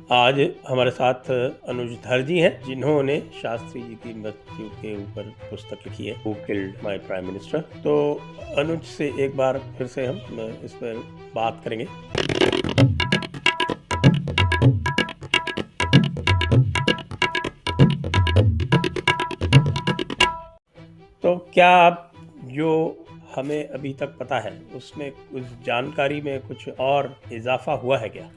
आज हमारे साथ अनुज धर जी हैं, जिन्होंने शास्त्री जी की मृत्यु के ऊपर पुस्तक लिखी है, who killed my prime minister. तो अनुज से एक बार फिर से हम इस पर बात करेंगे। तो क्या आप जो हमें अभी तक पता है उसमें उस जानकारी में कुछ और इजाफा हुआ है क्या?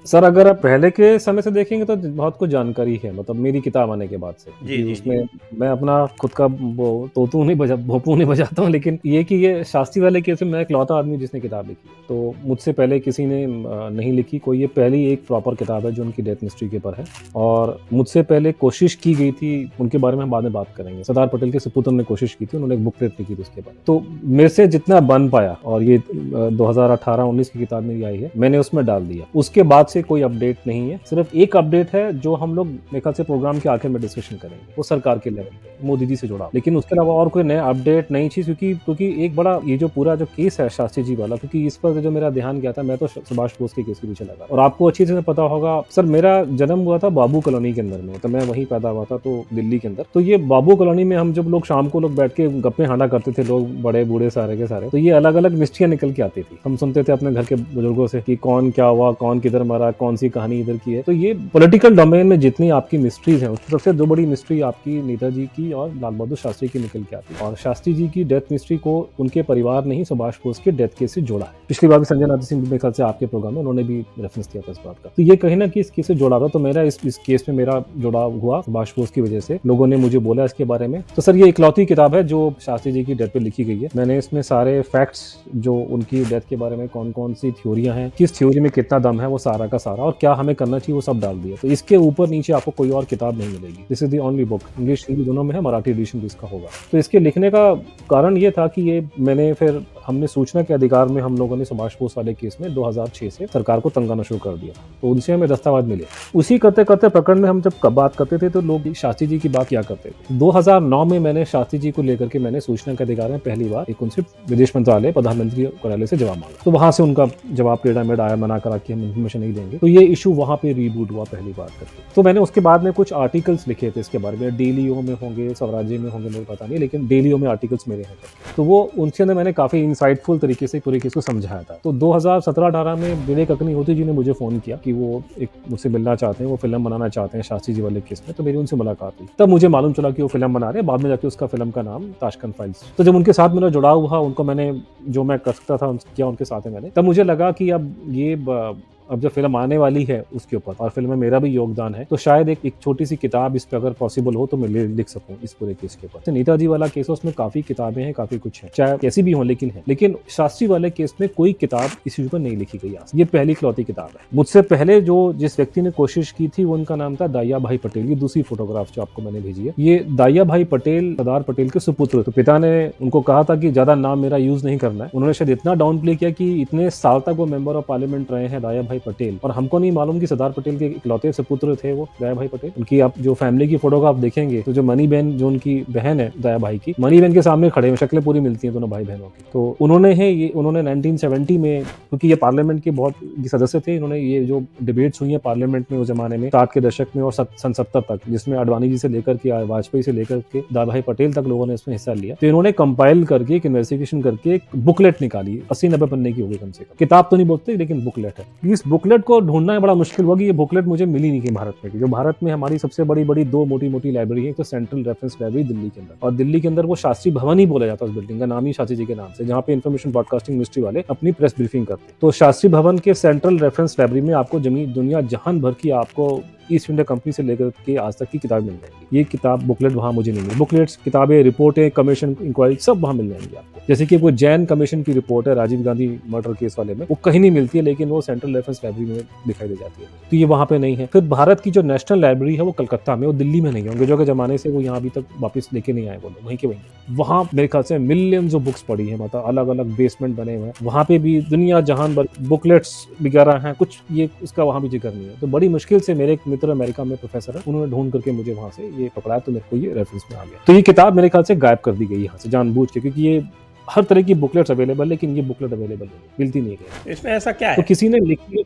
सर, अगर आप पहले के समय से देखेंगे तो बहुत कुछ जानकारी है, मतलब मेरी किताब आने के बाद से, जी क्योंकि जी जी। उसमें मैं अपना खुद का वो तोतू नहीं बजा भोंपू नहीं बजाता हूँ, लेकिन ये कि ये शास्त्री वाले केस में मैं इकलौता आदमी जिसने किताब लिखी है। तो मुझसे पहले किसी ने नहीं लिखी कोई, ये पहली एक प्रॉपर किताब है जो उनकी डेथ मिस्ट्री के ऊपर है। और मुझसे पहले कोशिश की गई थी, उनके बारे में हम बाद में बात करेंगे, सरदार पटेल के सुपुत्र ने कोशिश की थी, उन्होंने एक बुकलेट लिखी थी उसके बारे में। तो मेरे से जितना बन पाया, और ये 2018-19 की किताब मेरी आई है, मैंने उसमें डाल दिया। उसके बाद से कोई अपडेट नहीं है। सिर्फ एक अपडेट है जो हम लोग मेरे ख्याल से प्रोग्राम के आखिर में डिस्कशन करेंगे, वो सरकार के लेवल पे मोदी जी से जुड़ा, लेकिन उसके अलावा और कोई नया अपडेट नहीं थी। क्योंकि एक बड़ा ये जो पूरा जो केस है शास्त्री जी वाला, क्योंकि इस पर जो मेरा ध्यान गया था, मैं तो सुभाष बोस के केस के पीछे लगा। और आपको अच्छी तरह पता होगा सर, मेरा जन्म हुआ था बाबू कॉलोनी के अंदर में, तो मैं वहीं पैदा हुआ था, तो दिल्ली के अंदर। तो ये बाबू कॉलोनी में हम जब लोग शाम को लोग बैठ के गप्पे हांडा करते थे, लोग बड़े बूढ़े सारे के सारे, तो ये अलग अलग मिस्ट्रियां निकल के आती थी। हम सुनते थे अपने घर के बुजुर्गों से कि कौन क्या हुआ, कौन किधर मरा, कौन सी कहानी इधर की है। तो ये पॉलिटिकल डोमेन में जितनी आपकी मिस्ट्रीज हैं, उसमें सबसे दो बड़ी मिस्ट्री आपकी नेताजी की और लाल बहादुर शास्त्री की निकल के आती है। और शास्त्री जी की डेथ मिस्ट्री को उनके परिवार ने ही सुभाष बोस के डेथ केस से जोड़ा है। पिछली बार भी संजय नाथ सिंह मेरे ख्याल से आपके प्रोग्राम में उन्होंने भी रेफरेंस किया था इस बात का। तो ये कहीं ना कि इस केस से जोड़ा था। तो मेरा इस केस में मेरा जुड़ाव हुआ सुभाष बोस की वजह से, लोगों ने मुझे बोला इसके बारे में। तो सर, ये इकलौती किताब है जो शास्त्री जी की डेथ पे लिखी गई है। मैंने इसमें सारे फैक्ट्स, जो उनकी डेथ के बारे में कौन कौन सी थ्योरियां हैं, किस थ्योरी में कितना दम है, वो सारा का सारा, और क्या हमें करना चाहिए, वो सब डाल दिया। तो इसके ऊपर नीचे आपको कोई और किताब नहीं मिलेगी। This is the only book, English Hindi दोनों में है, मराठी एडिशन भी इसका होगा। तो इसके लिखने का कारण ये था कि ये मैंने फिर हमने सूचना के अधिकार में हम लोगों ने सुभाष बोस वाले केस में 2006 से सरकार को तंग करना शुरू कर दिया। तो उनसे हमें दस्तावेज मिले। उसी करते करते प्रकरण में हम जब बात करते थे तो लोग शास्त्री जी की बात किया करते थे। 2009 में मैंने शास्त्री जी को लेकर के मैंने सूचना के अधिकार में पहली बार एक उनसे विदेश मंत्रालय, प्रधानमंत्री कार्यालय से जवाब मांगा। तो वहां से उनका जवाब टेढ़ा-मेढ़ा आया, मना करा कि हम इन्फॉर्मेशन नहीं देंगे। तो ये इशू वहां पे रीबूट हुआ पहली बार करके। तो मैंने उसके बाद में कुछ आर्टिकल्स लिखे थे इसके बारे में, डेलीओ में होंगे, स्वराज्य में होंगे, मुझे पता नहीं, लेकिन डेलीओ में आर्टिकल्स मेरे हैं। तो वो उनके अंदर मैंने काफी इंसाइटफुल तरीके से पूरे केस को समझाया था। तो 2017-18 में विवेक अग्निहोत्री जी ने मुझे फोन किया कि वो एक मुझसे मिलना चाहते हैं, वो फिल्म बनाना चाहते हैं शास्त्री जी वाले केस में। तो मेरी उनसे मुलाकात हुई, तब मुझे मालूम चला कि वो फिल्म बना रहे हैं। बाद में जाके उसका फिल्म का नाम ताशकंद फाइल्स। तो जब उनके साथ मेरा जुड़ाव हुआ, उनको मैंने जो मैं कर सकता था किया उनके साथ में मैंने, तब मुझे लगा कि अब जब फिल्म आने वाली है उसके ऊपर, और फिल्म में मेरा भी योगदान है, तो शायद एक छोटी सी किताब इस पे अगर पॉसिबल हो तो मैं लिख सकूं इस पूरे केस के ऊपर। नेताजी वाला केस है, उसमें काफी किताबें हैं, काफी कुछ है, चाहे कैसी भी हो, लेकिन शास्त्री वाले केस में कोई किताब इस ऊपर नहीं लिखी गई। ये पहली इकलौती किताब है। मुझसे पहले जिस व्यक्ति ने कोशिश की थी, उनका नाम था दाहिया भाई पटेल। ये दूसरी फोटोग्राफ जो आपको मैंने भेजी है, ये दाहिया भाई पटेल सरदार पटेल के सुपुत्र। तो पिता ने उनको कहा था कि ज्यादा नाम मेरा यूज नहीं करना है। उन्होंने शायद इतना डाउन प्ले किया कि इतने साल तक वो मेंबर ऑफ पार्लियामेंट रहे हैं दाहिया भाई पटेल, और हमको नहीं मालूम कि सरदार पटेल के इकलौते सुपुत्र थे वो दया भाई पटेल। उनकी आप जो फैमिली की फोटो आप देखेंगे, तो जो मनी बहन, जो उनकी बहन है दया भाई की, मनी बहन के सामने खड़े हैं, शक्लें पूरी मिलती हैं दोनों भाई बहनों की। तो उन्होंने 1970 में, क्योंकि ये पार्लियामेंट के बहुत सदस्य थे, इन्होंने ये जो डिबेट्स हुई है पार्लियामेंट में उस जमाने में 60 के दशक में और सन 70 तक, जिसमें अडवाणी जी से लेकर के वाजपेयी से लेकर के दया भाई पटेल तक लोगों ने इसमें हिस्सा लिया। तो इन्होंने कंपाइल करके एक इन्वेस्टिगेशन करके एक बुकलेट निकाली, 80-90 पन्ने की होगी कम से कम। किताब तो नहीं बोलते, लेकिन बुकलेट है। इस बुकलेट को ढूंढना बड़ा मुश्किल हुआ कि ये बुकलेट मुझे मिली नहीं कि भारत में, जो भारत में हमारी सबसे बड़ी दो मोटी लाइब्रेरी है। तो सेंट्रल रेफरेंस लाइब्रेरी दिल्ली के अंदर, और दिल्ली के अंदर वो शास्त्री भवन ही बोला जाता है, उस बिल्डिंग का नाम ही शास्त्री जी के नाम से, जहाँ पे इन्फॉर्मेशन ब्रॉडकास्टिंग मिनिस्ट्री वाले अपनी प्रेस ब्रीफिंग करते हैं। तो शास्त्री भवन के सेंट्रल रेफरेंस लाइब्रेरी में आपको दुनिया जहान भर की, आपको ईस्ट इंडिया कंपनी से लेकर के आज तक की किताब मिल जाएगी। ये किताब बुकलेट वहां मुझे नहीं मिली। बुकलेट्स, किताबें, रिपोर्टें, कमीशन, इंक्वायरी सब वहां मिल जाएंगी आपको। जैसे कि वो जैन कमीशन की रिपोर्ट है राजीव गांधी मर्डर केस वाले में, वो कहीं नहीं मिलती है, लेकिन वो सेंट्रल रेफरेंस लाइब्रेरी में दिखाई दे जाती है। तो ये वहां पे नहीं है। फिर भारत की जो नेशनल लाइब्रेरी है वो कलकत्ता में, वो दिल्ली में नहीं है। अंग्रेजों के जमाने से वो यहाँ अभी तक वापस लेके नहीं आए, वो लोग वहीं के वहीं। वहां मेरे ख्याल से मिलियंस ऑफ बुक्स पड़ी है, मतलब अलग अलग बेसमेंट बने हुए हैं, वहां पे भी दुनिया जहान भर बुकलेट्स वगैरह हैं, कुछ ये उसका वहां भी जिक्र नहीं है। तो बड़ी मुश्किल से मेरे एक मित्र अमेरिका में प्रोफेसर है, उन्होंने ढूंढ करके मुझे वहां से ये पकड़ाया, तो मेरे को ये रेफरेंस में आ गया। तो ये किताब मेरे ख्याल से गायब कर दी गई यहाँ से जानबूझ के, क्योंकि ये हर तरह की बुकलेट्स अवेलेबल, लेकिन ये बुकलेट अवेलेबल नहीं, मिलती नहीं है। इसमें ऐसा क्या तो है? किसी ने लिखी,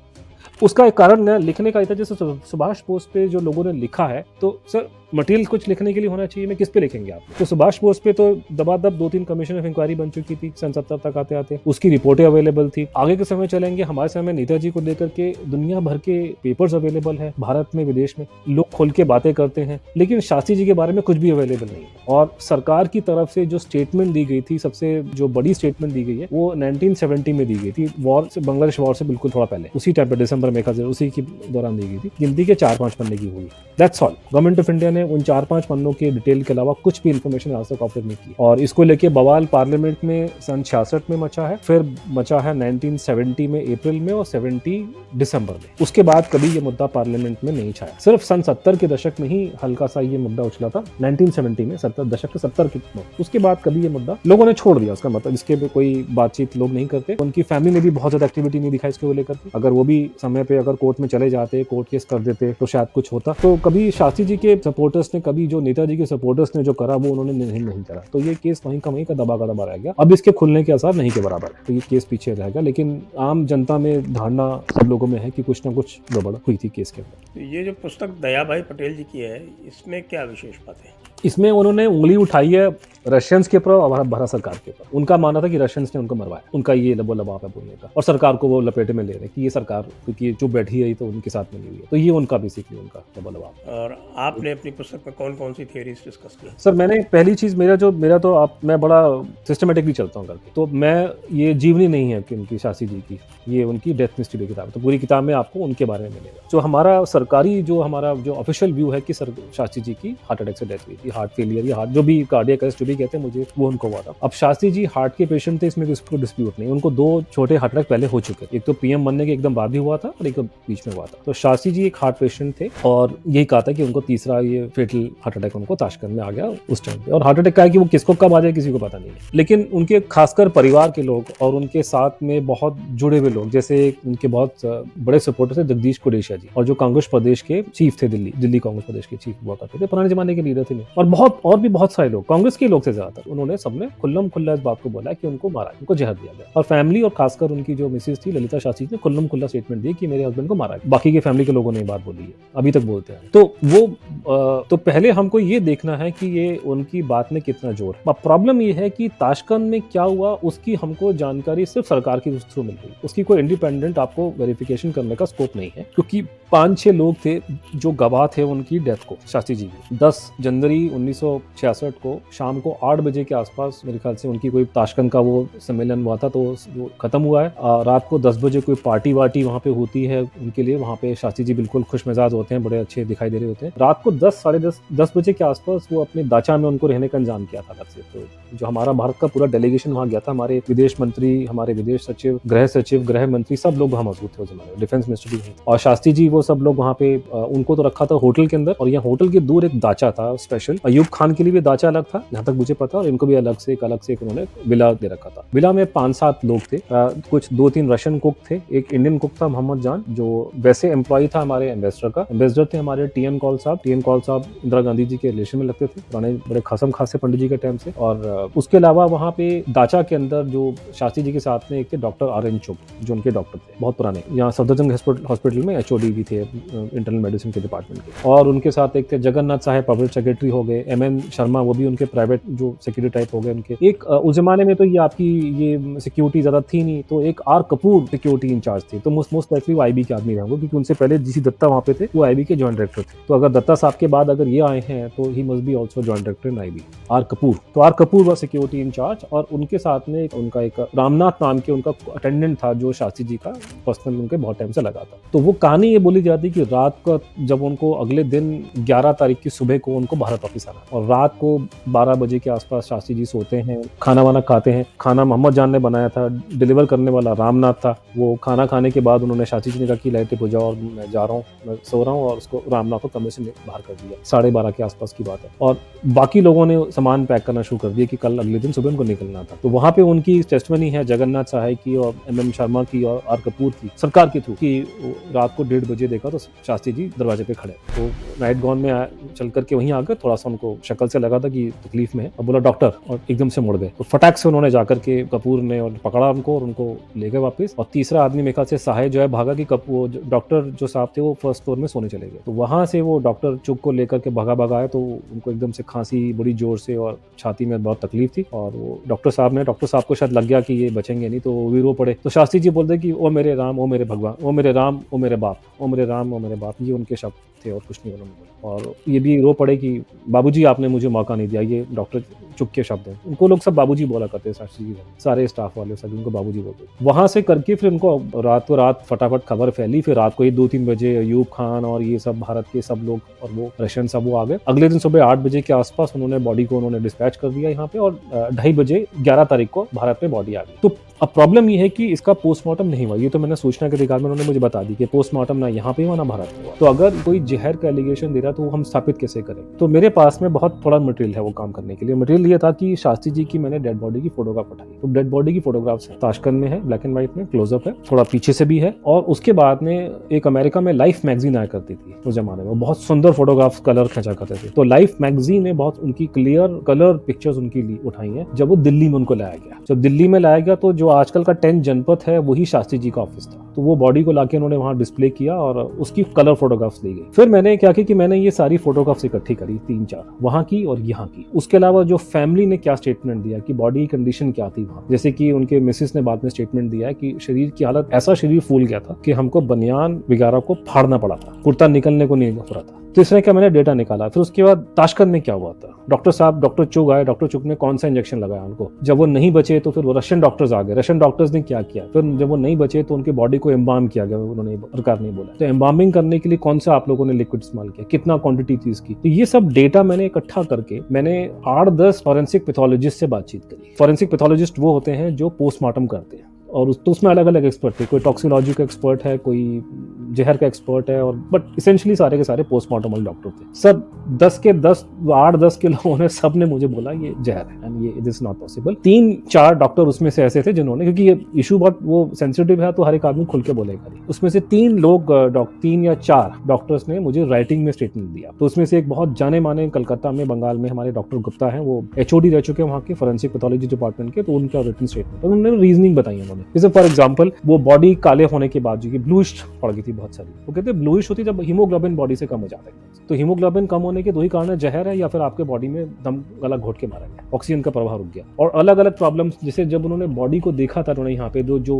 उसका एक कारण न लिखने का था, जैसे सुभाष बोस पे जो लोगों ने लिखा है, तो सर मटेरियल कुछ लिखने के लिए होना चाहिए, मैं किस पे लिखेंगे आप? तो सुभाष बोस पे तो दबादब 2-3 कमीशन ऑफ इंक्वायरी बन चुकी थी सन 70 तक आते आते, उसकी रिपोर्टें अवेलेबल थी। आगे के समय चलेंगे, हमारे समय नेताजी को लेकर के दुनिया भर के पेपर्स अवेलेबल है, भारत में विदेश में लोग खोल के बातें करते हैं, लेकिन शास्त्री जी के बारे में कुछ भी अवेलेबल नहीं है। और सरकार की तरफ से जो स्टेटमेंट दी गई थी, सबसे जो बड़ी स्टेटमेंट दी गई है, वो 1970 में दी गई थी, वॉर से, बांग्लादेश वॉर से बिल्कुल थोड़ा पहले, उसी टाइम पे दिसंबर में उसी के दौरान दी गई थी। गिनती के 4-5 पन्ने की हुई, that's all. Government of India ने उन 4-5 पन्नों के डिटेल के अलावा कुछ भी इन्फॉर्मेशन आज तक ऑफर नहीं की, और इसको लेके बवाल पार्लियामेंट में सन 66 में मचा है, फिर मचा है 1970 में अप्रैल में और 70 दिसंबर में। उसके बाद कभी ये मुद्दा पार्लियामेंट में नहीं छाया, सिर्फ सन 70 के दशक में ही हल्का सा ये मुद्दा उछला था, 1970 में, 70 दशक के 70 के, उसके बाद कभी ये मुद्दा लोगों ने छोड़ दिया। उसका मतलब इसके पे कोई बातचीत लोग नहीं करते, उनकी फैमिली ने भी बहुत ज्यादा एक्टिविटी नहीं दिखाई इसको लेकर। अगर वो भी समय पे अगर कोर्ट में चले जाते, कोर्ट केस कर देते, तो शायद कुछ होता। तो कभी शास्त्री जी के सपोर्टर्स ने, कभी जो नेताजी के सपोर्टर्स ने जो करा, वो उन्होंने नहीं करा, तो ये केस वहीं का दबा रह गया। अब इसके खुलने के आसार नहीं के बराबर, तो ये केस पीछे रह गया। लेकिन आम जनता में धारणा सब लोगों में है कि कुछ ना कुछ गड़बड़ हुई थी केस के अंदर। तो ये जो पुस्तक दया भाई पटेल जी की है, इसमें क्या विशेष बात है? इसमें उन्होंने उंगली उठाई है रशियंस के ऊपर और भारत सरकार के ऊपर। उनका मानना था कि रशियंस ने उनको मरवाया, उनका ये लबोलबाप है बोलने का, और सरकार को वो लपेटे में ले रहे कि ये सरकार, क्योंकि जो बैठी है तो उनके साथ मिली हुई है, तो ये उनका बेसिकली उनका लबोलबाप। और आपने अपनी पुस्तक में कौन कौन सी थियरीज डिस्कस की? सर मैंने पहली चीज, मैं बड़ा सिस्टमेटिकली चलता हूँ करके, तो मैं ये जीवनी नहीं है कि उनकी शास्त्री जी की, ये उनकी डेथ मिस्ट्री किताब, तो पूरी किताब में आपको उनके बारे में मिलेगा। जो हमारा सरकारी, जो हमारा जो ऑफिशियल व्यू है कि शास्त्री जी की हार्ट अटैक से डेथ हुई थी, हार्ट फेलियर या हार्ट, जो भी कार्डियक अरेस्ट जो भी कहते हैं, मुझे वो उनको हुआ था। अब शास्त्री जी हार्ट के पेशेंट थे, इसमें कोई डिस्प्यूट नहीं, उनको 2 छोटे हार्ट अटैक पहले हो चुके, एक तो पीएम बनने के एकदम बाद भी हुआ था और एक बीच में हुआ था। तो शास्त्री जी एक हार्ट पेशेंट थे, और यही कहा था कि उनको तीसरा ये फेटल हार्ट अटैक उनको ताशकंद में आ गया उस टाइम पे। और हार्ट अटैक का है कि वो किसको कब आ जाए किसी को पता नहीं है, लेकिन उनके खासकर परिवार के लोग और उनके साथ में बहुत जुड़े हुए लोग, जैसे उनके बहुत बड़े सपोर्टर थे जगदीश कोडेशिया जी, और जो कांग्रेस प्रदेश के चीफ थे, दिल्ली कांग्रेस प्रदेश के चीफ हुआ करते थे, पुराने जमाने के लीडर थे, और भी बहुत सारे लोग, कांग्रेस के लोग थे ज्यादातर। उन्होंने सबने खुल्लम खुल्ला इस बात को बोला कि उनको मारा, उनको जहर दिया गया, और फैमिली और खासकर उनकी जो मिसेज थी ललिता शास्त्री ने खुल्लम खुल्ला स्टेटमेंट दी कि मेरे हस्बैंड को मारा है। बाकी के फैमिली के लोगों ने बात बोली है, अभी तक बोलते हैं। तो वो तो पहले हमको ये देखना है कि ये उनकी बात में कितना जोर है। अब प्रॉब्लम ये है कि ताशकंद में क्या हुआ, उसकी हमको जानकारी सिर्फ सरकार के थ्रू मिल रही है, उसकी कोई इंडिपेंडेंट आपको वेरिफिकेशन करने का स्कोप नहीं है, क्योंकि 5-6 लोग थे जो गवाह थे उनकी डेथ को, शास्त्री जी की। 10 जनवरी 1966 को शाम को 8 बजे के आसपास मेरे ख्याल से उनकी कोई ताशकंद का वो सम्मेलन हुआ था, तो वो खत्म हुआ है। रात को 10 बजे कोई पार्टी वार्टी वहाँ पे होती है उनके लिए, वहाँ पे शास्त्री जी बिल्कुल खुश मिजाज होते हैं, बड़े अच्छे दिखाई दे रहे होते हैं। रात को 10 साढ़े 10 बजे के आसपास वो अपने दाचा में उनको रहने का इंतजाम किया था अलग से। तो जो हमारा भारत का पूरा डेलीगेशन वहाँ गया था, हमारे विदेश मंत्री, हमारे विदेश सचिव, गृह मंत्री, सब लोग वहाँ मौजूद थे उस जमाने, डिफेंस मिनिस्टर भी, और शास्त्री जी वो सब लोग वहाँ पे, उनको तो रखा था होटल के अंदर, और यहाँ होटल के दूर एक दाचा था स्पेशल, अयूब खान के लिए भी दाचा अलग था जहाँ तक मुझे पता, और इनको भी अलग से एक उन्होंने विला दे रखा था। विला में 5-7 लोग थे, कुछ 2-3 रशियन कुक थे, एक इंडियन कुक था मोहम्मद जान, जो वैसे एम्प्लॉय था हमारे एम्बेसडर थे हमारे टी.एन. कौल साहब इंदिरा गांधी जी के रिलेशन में लगते थे, पुराने बड़े खासम खासे पंडित जी के टाइम से। और उसके अलावा वहाँ पे दाचा के अंदर जो शास्त्री जी के साथ में एक थे डॉक्टर आर.एन. चुग, जो उनके डॉक्टर थे बहुत पुराने, यहाँ सफदरजंग हॉस्पिटल में एचओडी भी थे इंटरनल मेडिसिन के डिपार्टमेंट के। और उनके साथ एक थे जगन्नाथ साहब, पब्लिक सेक्रेटरी हो गए, एम.एन. शर्मा, वो भी उनके प्राइवेट जो सिक्योरिटी टाइप हो गए उनके। एक उस जमाने में तो ये आपकी ये सिक्योरिटी ज्यादा थी नहीं, तो एक आर कपूर सिक्योरिटी इंचार्ज थे, तो मोस्ट लाइकली वो आईबी के आदमी रहे होंगे, क्योंकि उनसे पहले जीसी दत्ता वहाँ पे थे, वो आईबी के जॉइंट डायरेक्टर थे। तो अगर दत्ता साहब के बाद अगर ये आए हैं तो he must be also joint director in IB, R Kapoor. तो R Kapoor was security incharge, और उनके साथ में उनका एक रामनाथ नाम के उनका अटेंडेंट था, जो शास्त्री जी का पर्सनल उनके बहुत टाइम से लगा था। तो वो कहानी ये बोली जाती कि रात को जब उनको अगले दिन 11 तारीख की सुबह को उनको भारत वापस आना, और रात को 12 बजे के आसपास शास्त्री जी सोते हैं, खाना वाना खाते हैं। खाना मोहम्मद जान ने बनाया था, डिलीवर करने वाला रामनाथ था। वो खाना खाने के बाद उन्होंने शास्त्री जी ने कहा कि लाइटें बुझाओ और मैं जा रहा हूँ, मैं सो रहा हूँ, और उसको रामनाथ को कमरे से बाहर कर दिया। 12:30 के आसपास की बात है, और बाकी लोगों ने सामान पैक करना शुरू कर दिया कि कल अगले दिन सुबह उनको निकलना था। तो वहाँ पे उनकी टेस्टमनी है जगन्नाथ साहब की और एम.एम. शर्मा की और आर कपूर की, सरकार के थ्रू, कि रात को 1:30 बजे देखा तो शास्त्री जी दरवाजे पे खड़े। तो नाइट गॉन में चल करके वहीं आ गए, थोड़ा सा सा उनको शक्ल से लगा था कि तकलीफ में है, अब बोला डॉक्टर, और एकदम से मुड़ गए। तो फटाक से उन्होंने जाकर के कपूर ने और पकड़ा उनको और उनको ले गए वापस। और तीसरा आदमी मेरे ख्याल से साहे जो है भागा कि वो डॉक्टर जो साहब थे वो फर्स्ट फ्लोर में सोने चले गए। तो वहां से वो डॉक्टर चुप को लेकर के भगा आए, तो उनको एकदम से खांसी बड़ी जोर से और छाती में बहुत तकलीफ थी। और वो डॉक्टर साहब को शायद लग गया कि ये बचेंगे नहीं, तो वो भी रो पड़े। तो शास्त्री जी बोलते कि ओ मेरे राम, ओ मेरे भगवान, ओ मेरे राम, ओ मेरे बाप, ओ मेरे राम, ओ मेरे बाप, ये उनके शब्द थे और कुछ नहीं उन्होंने बोला। और ये भी रो पड़े कि बाबूजी आपने मुझे मौका नहीं दिया, ये डॉक्टर चुप के शब्द हैं। उनको लोग सब बाबूजी बोला करते हैं, शास्त्री जी सारे स्टाफ वाले सब उनको बाबूजी बोलते। वहां से करके फिर उनको रात फटाफट खबर फैली। फिर रात को ही 2-3 बजे अयूब खान और ये सब भारत के सब लोग और वो रशियन सब वो आ गए। अगले दिन सुबह 8 बजे के आसपास उन्होंने बॉडी को उन्होंने डिस्पैच कर दिया यहाँ पे, और 2:30 बजे 11 तारीख को भारत में बॉडी आ गई। तो अब प्रॉब्लम ये है कि इसका पोस्टमार्टम नहीं हुआ। ये तो मैंने सूचना के अधिकार में उन्होंने मुझे बता दी कि पोस्टमार्टम ना यहाँ पे हुआ ना भारत में हुआ। तो अगर कोई जहर का एलिगेशन दे रहा तो वो हम स्थापित कैसे करें? तो मेरे पास में बहुत थोड़ा मटेरियल है वो काम करने के लिए। मटेरियल ये था कि शास्त्री जी की मैंने डेड बॉडी की फोटोग्राफ उठाई। तो डेड बॉडी की फोटोग्राफ्स है, ताशकंद में है, ब्लैक एंड व्हाइट में, क्लोजअप है, थोड़ा पीछे से भी है। और उसके बाद में एक अमेरिका में लाइफ मैगजीन आया करती थी उस जमाने में, बहुत सुंदर फोटोग्राफ कलर खींचा करते थे। तो लाइफ मैगजीन ने बहुत उनकी क्लियर कलर पिक्चर्स उनकी उठाई है जब वो दिल्ली में उनको लाया गया। जब दिल्ली में लाया गया तो जो आजकल का 10 जनपथ है वही शास्त्री जी का ऑफिस था। तो वो बॉडी को लाके उन्होंने वहां डिस्प्ले किया और उसकी कलर फोटोग्राफ्स ली गई। फिर मैंने क्या किया कि मैंने ये सारी फोटोग्राफ्स इकट्ठी करी, 3-4 वहां की और यहाँ की। उसके अलावा जो फैमिली ने क्या स्टेटमेंट दिया कि बॉडी की कंडीशन क्या थी वहां, जैसे कि उनके मिसेस ने बाद में स्टेटमेंट दिया है कि शरीर की हालत, ऐसा शरीर फूल गया था कि हमको बनियान वगैरह को फाड़ना पड़ा था, कुर्ता निकलने को नहीं हो रहा था। तो इस तरह का मैंने डेटा निकाला। फिर उसके बाद ताशकंद में क्या हुआ था, डॉक्टर चुग आए, डॉक्टर चुग ने कौन सा इंजेक्शन लगाया उनको, जब वो नहीं बचे तो फिर वो रशियन डॉक्टर्स आ गए। रशियन डॉक्टर्स ने क्या किया, फिर जब वो नहीं बचे तो उनकी बॉडी को एम्बाम किया गया, उन्होंने सरकार ने बोला। तो एम्बामिंग करने के लिए कौन सा आप लोगों ने लिक्विड इस्तेमाल किया, कितना क्वांटिटी थी इसकी, तो ये सब डेटा मैंने इकट्ठा करके मैंने 8-10 फॉरेंसिक पैथोलॉजिस्ट से बातचीत करी। फॉरेंसिक पैथोलॉजिस्ट वो होते हैं जो पोस्टमार्टम करते हैं, और तो उसमें अलग अलग एक्सपर्ट थे, कोई टॉक्सिकोलॉजी का एक्सपर्ट है, कोई जहर का एक्सपर्ट है, और बट इसेंशियली सारे के सारे पोस्टमार्टम वाले डॉक्टर थे। सब 10 के 10 8-10 के लोगों ने सब ने मुझे बोला ये जहर है एंड ये it is not possible. 3-4 doctor उसमें से ऐसे थे जिन्होंने, क्योंकि ये इशू बहुत वो सेंसिटिव है तो हर एक आदमी खुल के बोलेगा, उसमें से 3 लोग 3 या 4 डॉक्टर्स ने मुझे राइटिंग में स्टेटमेंट दिया। तो उसमें से एक बहुत जाने माने कलकत्ता में, बंगाल में हमारे डॉक्टर गुप्ता हैं, वो HOD रह चुके हैं वहाँ के फॉरेंसिक पैथोलॉजी डिपार्टमेंट के। तो उनका रिटन स्टेटमेंट, उन्होंने रीजनिंग बताई उन्होंने। जैसे फॉर एग्जाम्पल वो बॉडी काले होने के बाद जो ब्लूइश पड़ गई थी बहुत सारी, वो कहते हैं ब्लूइश होती जब हीमोग्लोबिन बॉडी से कम हो जाता है। तो हीमोग्लोबिन कम होने के 2 ही कारण है, जहर है या फिर आपके बॉडी में दम गला घोट के मारा गया, ऑक्सीजन का प्रवाह रुक गया। और अलग अलग प्रॉब्लम्स, जैसे जब उन्होंने बॉडी को देखा था उन्होंने यहाँ पे जो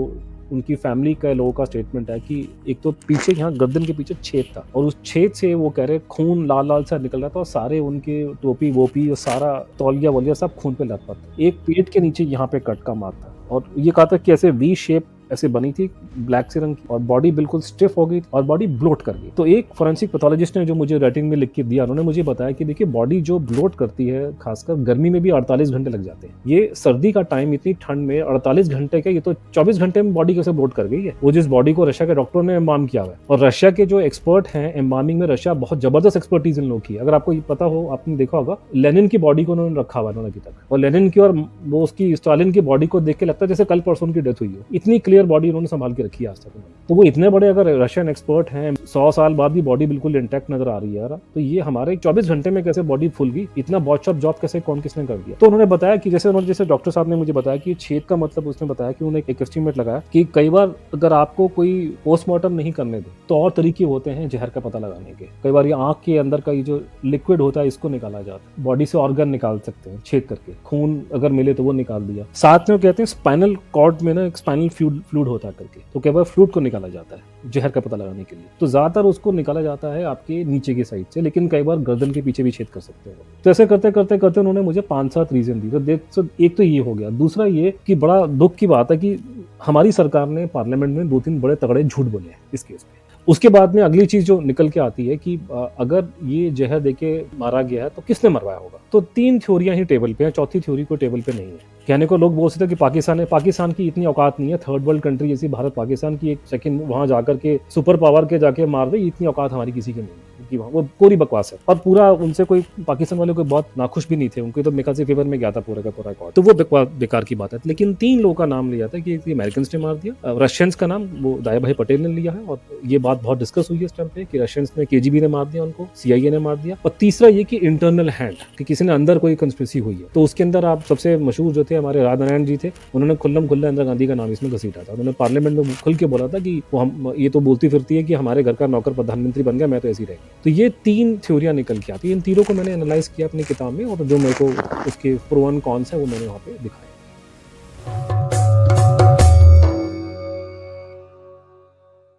उनकी फैमिली के लोगों का स्टेटमेंट है कि एक तो पीछे यहाँ गर्दन के पीछे छेद था और उस छेद से वो कह रहे खून लाल लाल सा निकल रहा था और सारे उनके टोपी वोपी और सारा तौलिया वलिया सब खून पे लथपथ। एक पेट के नीचे यहाँ पे कट का मार था और ये कहा था कि ऐसे वी शेप ऐसे बनी थी ब्लैक से रंग की, और बॉडी बिल्कुल स्टिफ हो गई और बॉडी ब्लोट कर गई। तो एक फोरेंसिक पैथोलॉजिस्ट ने जो मुझे राइटिंग में लिख के दिया, उन्होंने मुझे बताया कि देखिए बॉडी जो ब्लोट करती है खासकर गर्मी में भी 48 घंटे लग जाते हैं। ये सर्दी का टाइम इतनी ठंड में 48 घंटे का, ये तो 24 घंटे में बॉडी कैसे ब्लोट कर गई है। वो जिस बॉडी को रशिया के डॉक्टरों ने एम्बाम किया हुआ है, और रशिया के जो एक्सपर्ट हैं एम्बामिंग में, रशिया बहुत जबरदस्त एक्सपर्टीज इन लोगों की। अगर आपको पता हो, आपने देखा होगा लेनिन की बॉडी को उन्होंने रखा हुआ अभी तक, और लेनिन की और वो उसकी स्टालिन की बॉडी को देख के लगता है जैसे कल परसों की डेथ हुई हो। इतनी क्लियर बॉडी उन्होंने संभाल के रखी है आज तक। तो वो इतने बड़े अगर रशियन एक्सपर्ट हैं, 100 साल बाद भी बॉडी बिल्कुल इंटैक्ट नजर आ रही है यार, तो ये हमारे 24 घंटे में कैसे बॉडी फूल गई, इतना बॉट जॉब कैसे किसने कर दिया। तो उन्होंने बताया कि जैसे डॉक्टर साहब ने मुझे बताया कि छेद का मतलब, उसने बताया कि उन्होंने एक एस्टीमेट लगाया कि कई बार अगर आपको कोई पोस्टमार्टम नहीं करने दे तो और तरीके होते हैं जहर का पता लगाने के। कई बार ये आंख के अंदर का ये जो लिक्विड होता है इसको निकाला जाता है, बॉडी से ऑर्गन निकाल सकते हैं छेद करके, खून अगर मिले तो वो निकाल दिया। साथ में कहते हैं स्पाइनल कॉर्ड में ना एक स्पाइनल फ्लूइड होता है करके, तो कई बार फ्लूइड को निकाला जाता है जहर का पता लगाने के लिए। तो ज्यादातर उसको निकाला जाता है आपके नीचे की साइड से, लेकिन कई बार गर्दन के पीछे भी छेद कर सकते हैं। तो ऐसे करते करते करते उन्होंने मुझे 5-7 रीजन दी। तो एक तो ये हो गया। दूसरा ये कि बड़ा दुख की बात है कि हमारी सरकार ने पार्लियामेंट में 2-3 बड़े तगड़े झूठ बोले हैं इस केस में। उसके बाद में अगली चीज जो निकल के आती है कि अगर ये जहर देके मारा गया है तो किसने मरवाया होगा। तो 3 थ्योरियां ही टेबल पे हैं, चौथी थ्योरी को टेबल पे नहीं है। कहने को लोग बोल सकते हैं कि पाकिस्तान है, पाकिस्तान की इतनी औकात नहीं है, थर्ड वर्ल्ड कंट्री जैसी भारत पाकिस्तान की, एक सेकंड वहां जाकर के सुपर पावर के जाके मार दे, इतनी औकात हमारी किसी की नहीं है। कि वो पूरी बकवास है और पूरा उनसे कोई पाकिस्तान वाले कोई बहुत नाखुश भी नहीं थे, उनके तो मेरे ख्याल से फेवर में गया था पूरा का पूरा अकॉर्ड, तो वो बेकार की बात है। लेकिन 3 लोगों का नाम लिया था कि अमेरिकन्स ने मार दिया, रशियंस का नाम वो दाया भाई पटेल ने लिया है और ये बात बहुत डिस्कस हुई है इस टाइम पे कि रशियंस ने केजीबी ने मार दिया उनको, सीआईए ने मार दिया, और तीसरा ये कि इंटरनल हैंड कि किसी ने अंदर कोई कंस्पिरेसी हुई है। तो उसके अंदर आप सबसे मशहूर जो थे हमारे राजनारायण जी थे, उन्होंने खुल्लम खुल्ला इंदिरा गांधी का नाम इसमें घसीटा था। उन्होंने पार्लियामेंट में खुल के बोला था कि वो हम ये तो बोलती फिरती है कि हमारे घर का नौकर प्रधानमंत्री बन गया, मैं तो ऐसी रहेगी। तो ये 3 थ्योरियां निकल के आती है, इन तीनों को मैंने एनालाइज किया अपनी किताब में और जो मेरे को उसके प्रो एंड कॉन्स है वो मैंने वहाँ पे दिखाया।